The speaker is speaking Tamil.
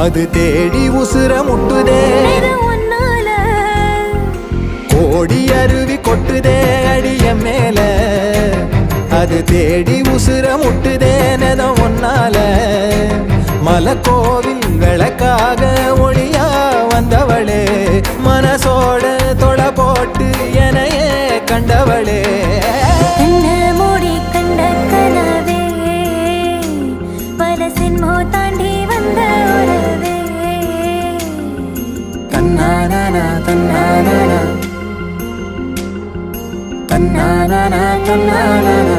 அது தேடி உசுர முட்டுதே கோடி அருவி கொட்டுதே அடிய மேல அது தேடி உசுர முட்டுதே நெதம் ஒன்னால மலக்கோவில் விளக்காக ஒளியா வந்தவளே மனசோட தொட போட்டு எனையே கண்டவளே மூடி கண்ட கனவே பல சின்மோ தாண்டி வந்த உறவே தன்னானா தன்னானா தன்னானா தன்னானா